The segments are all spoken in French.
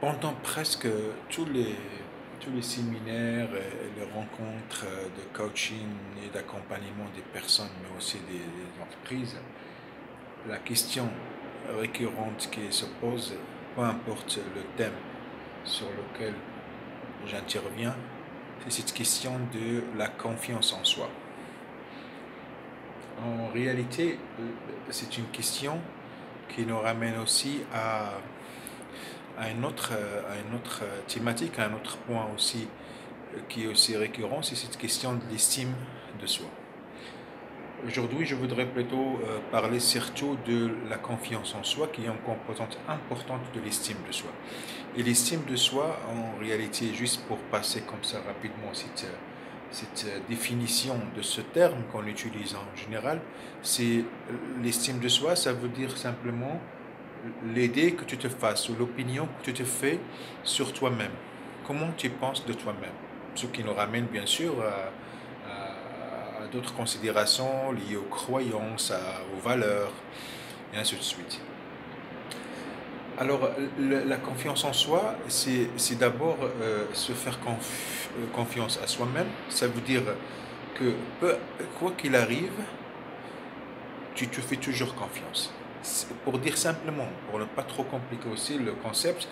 Pendant presque tous les séminaires et les rencontres de coaching et d'accompagnement des personnes, mais aussi des entreprises, la question récurrente qui se pose, peu importe le thème sur lequel j'interviens, c'est cette question de la confiance en soi. En réalité, c'est une question qui nous ramène aussi à une autre thématique, à un autre point aussi qui est aussi récurrent, c'est cette question de l'estime de soi. Aujourd'hui, je voudrais plutôt parler surtout de la confiance en soi, qui est une composante importante de l'estime de soi. Et l'estime de soi, en réalité, juste pour passer comme ça rapidement cette définition de ce terme qu'on utilise en général, c'est l'estime de soi, ça veut dire simplement l'idée que tu te fasses ou l'opinion que tu te fais sur toi-même. Comment tu penses de toi-même? Ce qui nous ramène bien sûr à d'autres considérations liées aux croyances, aux valeurs, et ainsi de suite. Alors, la confiance en soi, c'est d'abord se faire confiance à soi-même. Ça veut dire que quoi qu'il arrive, tu te fais toujours confiance. Pour dire simplement, pour ne pas trop compliquer aussi le concept,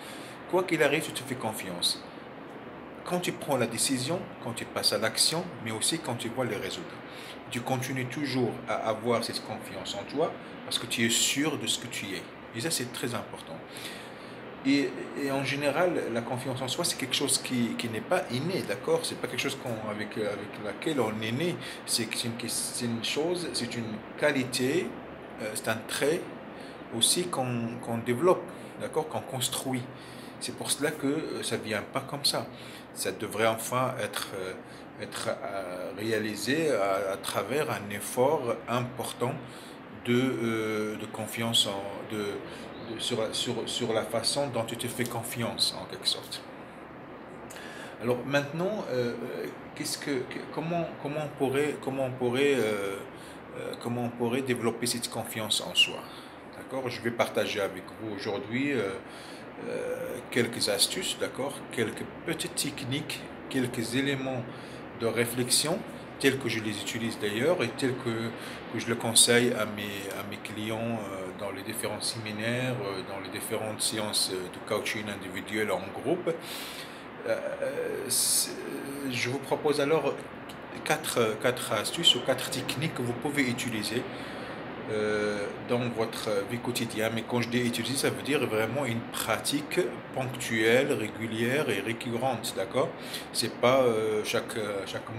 quoi qu'il arrive, tu te fais confiance. Quand tu prends la décision, quand tu passes à l'action, mais aussi quand tu vois les résultats. Tu continues toujours à avoir cette confiance en toi parce que tu es sûr de ce que tu es. Et ça, c'est très important. Et en général, la confiance en soi, c'est quelque chose qui n'est pas inné, d'accord? C'est pas quelque chose avec laquelle on est né. C'est une chose, c'est une qualité, c'est un trait aussi qu'on développe, d'accord? Qu'on construit. C'est pour cela que ça ne vient pas comme ça. Ça devrait enfin être réalisé à travers un effort important de confiance sur la façon dont tu te fais confiance, en quelque sorte. Alors maintenant, comment on pourrait développer cette confiance en soi? D'accord? Je vais partager avec vous aujourd'hui quelques astuces, d'accord? Quelques petites techniques, quelques éléments de réflexion, tels que je les utilise d'ailleurs et que je le conseille à mes clients dans les différents séminaires, dans les différentes séances de coaching individuel en groupe. Je vous propose alors quatre astuces ou quatre techniques que vous pouvez utiliser dans votre vie quotidienne. Mais quand je dis utiliser, ça veut dire vraiment une pratique ponctuelle, régulière et récurrente, d'accord? C'est pas chaque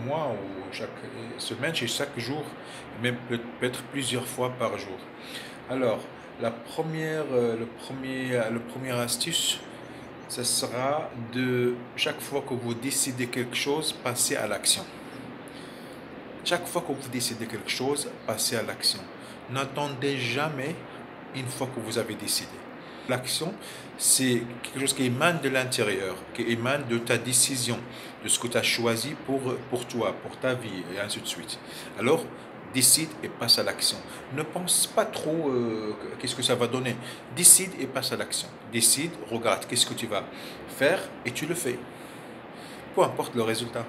mois ou chaque semaine, c'est chaque jour, même peut-être plusieurs fois par jour. Alors, le premier astuce, ce sera de chaque fois que vous décidez quelque chose, passer à l'action. Chaque fois que vous décidez quelque chose, passez à l'action. N'attendez jamais une fois que vous avez décidé. L'action, c'est quelque chose qui émane de l'intérieur, qui émane de ta décision, de ce que tu as choisi pour toi, pour ta vie, et ainsi de suite. Alors, décide et passe à l'action. Ne pense pas trop qu'est-ce que ça va donner. Décide et passe à l'action. Décide, regarde qu'est-ce que tu vas faire et tu le fais. Peu importe le résultat.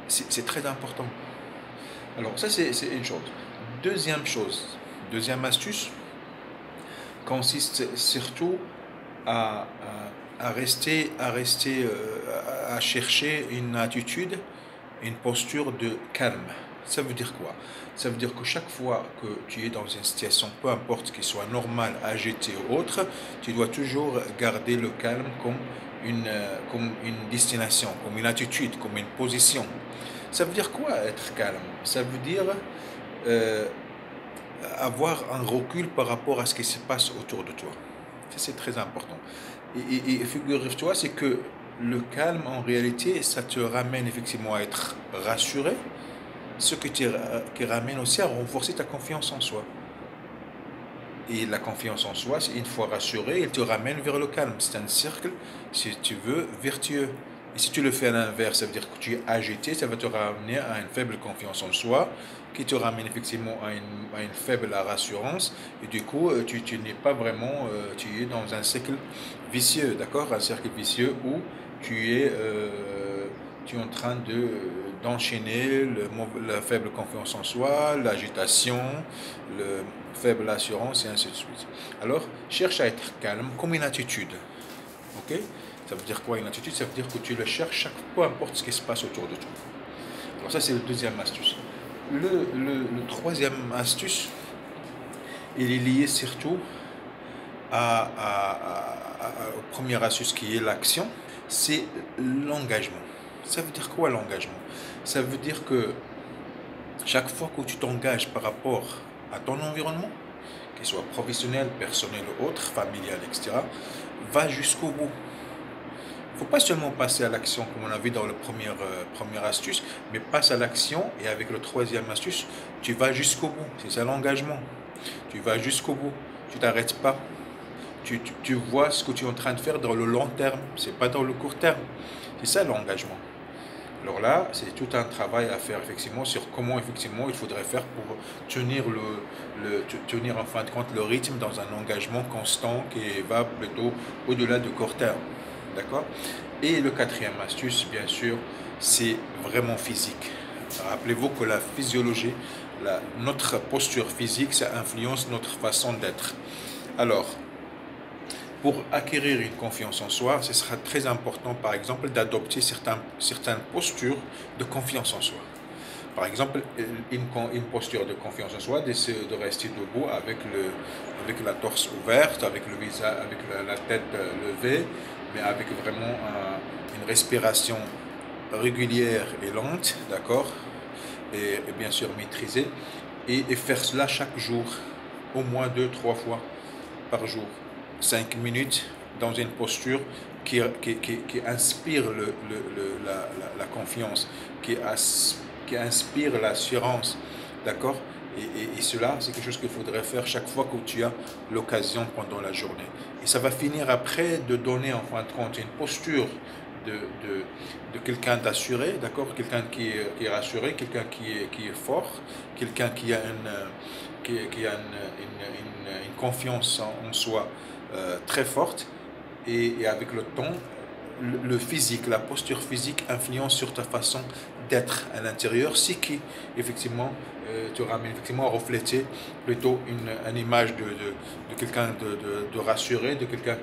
C'est très important. Alors ça, c'est une chose. Deuxième chose, deuxième astuce, consiste surtout à, à chercher une attitude, une posture de calme. Ça veut dire quoi? Ça veut dire que chaque fois que tu es dans une situation, peu importe qu'elle soit normale, agitée ou autre, tu dois toujours garder le calme comme une destination, comme une attitude, comme une position. Ça veut dire quoi être calme? Ça veut dire euh, avoir un recul par rapport à ce qui se passe autour de toi. Ça, c'est très important. Et figure-toi, c'est que le calme, en réalité, ça te ramène effectivement à être rassuré, ce qui ramène aussi à renforcer ta confiance en soi. Et la confiance en soi, c'est une fois rassuré, il te ramène vers le calme. C'est un cercle, si tu veux, vertueux. Et si tu le fais à l'inverse, ça veut dire que tu es agité, ça va te ramener à une faible confiance en soi, qui te ramène effectivement à une faible rassurance. Et du coup, tu n'es pas vraiment, tu es dans un cercle vicieux, d'accord? Un cercle vicieux où tu es en train d'enchaîner la faible confiance en soi, l'agitation, le faible assurance et ainsi de suite. Alors, cherche à être calme comme une attitude. Ok? Ça veut dire quoi une attitude? Ça veut dire que tu le cherches chaque peu importe ce qui se passe autour de toi. Alors ça, c'est le deuxième astuce. Le troisième astuce, il est lié surtout au premier astuce qui est l'action, c'est l'engagement. Ça veut dire quoi l'engagement? Ça veut dire que chaque fois que tu t'engages par rapport à ton environnement, qu'il soit professionnel, personnel ou autre, familial, etc., va jusqu'au bout. Il ne faut pas seulement passer à l'action comme on a vu dans la première astuce, mais passe à l'action et avec le troisième astuce, tu vas jusqu'au bout. C'est ça l'engagement. Tu vas jusqu'au bout. Tu t'arrêtes pas. Tu vois ce que tu es en train de faire dans le long terme. C'est pas dans le court terme. C'est ça l'engagement. Alors là, c'est tout un travail à faire effectivement sur comment effectivement il faudrait faire pour tenir tenir en fin de compte le rythme dans un engagement constant qui va plutôt au-delà du court terme. D'accord? Et le quatrième astuce, bien sûr, c'est vraiment physique. Rappelez-vous que la physiologie, notre posture physique, ça influence notre façon d'être. Alors, pour acquérir une confiance en soi, ce sera très important, par exemple, d'adopter certaines postures de confiance en soi. Par exemple, une posture de confiance en soi, de rester debout avec la torse ouverte, avec le visage, avec la tête levée, mais avec vraiment une respiration régulière et lente, d'accord, et bien sûr maîtrisée, et faire cela chaque jour, au moins 2-3 fois par jour, 5 minutes dans une posture qui inspire la confiance, qui inspire l'assurance, d'accord? Et cela, c'est quelque chose qu'il faudrait faire chaque fois que tu as l'occasion pendant la journée. Et ça va finir après de donner en fin de compte une posture de quelqu'un d'assuré, d'accord? Quelqu'un qui est rassuré, quelqu'un qui est fort, quelqu'un qui a une confiance en soi très forte. Et avec le temps, le physique, la posture physique influence sur ta façon d'être à l'intérieur, ce qui effectivement te ramène effectivement à refléter plutôt une image de quelqu'un de rassuré, de quelqu'un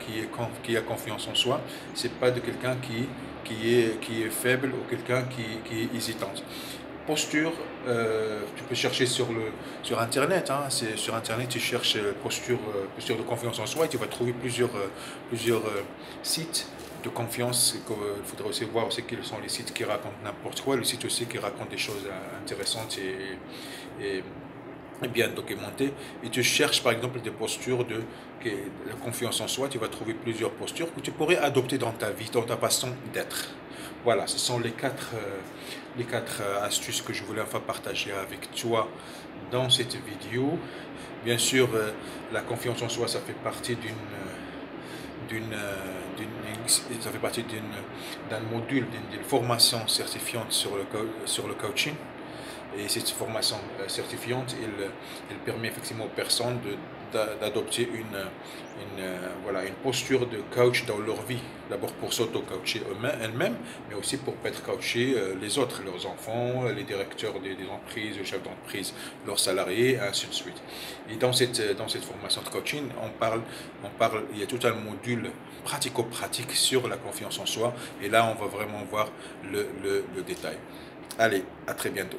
qui a confiance en soi. C'est pas de quelqu'un qui est faible ou quelqu'un qui est hésitante. Posture, tu peux chercher sur Internet. Hein, sur Internet, tu cherches posture de confiance en soi et tu vas trouver plusieurs sites de confiance. Il faudrait aussi voir aussi quels sont les sites qui racontent n'importe quoi, le site aussi qui raconte des choses intéressantes et bien documentées. Et tu cherches par exemple des postures de confiance en soi, tu vas trouver plusieurs postures que tu pourrais adopter dans ta vie, dans ta façon d'être. Voilà, ce sont les quatre astuces que je voulais enfin partager avec toi dans cette vidéo. Bien sûr, la confiance en soi, ça fait partie d'un module, d'une formation certifiante sur le coaching. Et cette formation certifiante, elle permet effectivement aux personnes d'adopter une posture de coach dans leur vie. D'abord pour s'auto-coacher elles-mêmes, mais aussi pour être coacher les autres, leurs enfants, les directeurs des entreprises, les chefs d'entreprise, leurs salariés, ainsi de suite. Et dans cette formation de coaching, il y a tout un module pratico-pratique sur la confiance en soi. Et là, on va vraiment voir le détail. Allez, à très bientôt.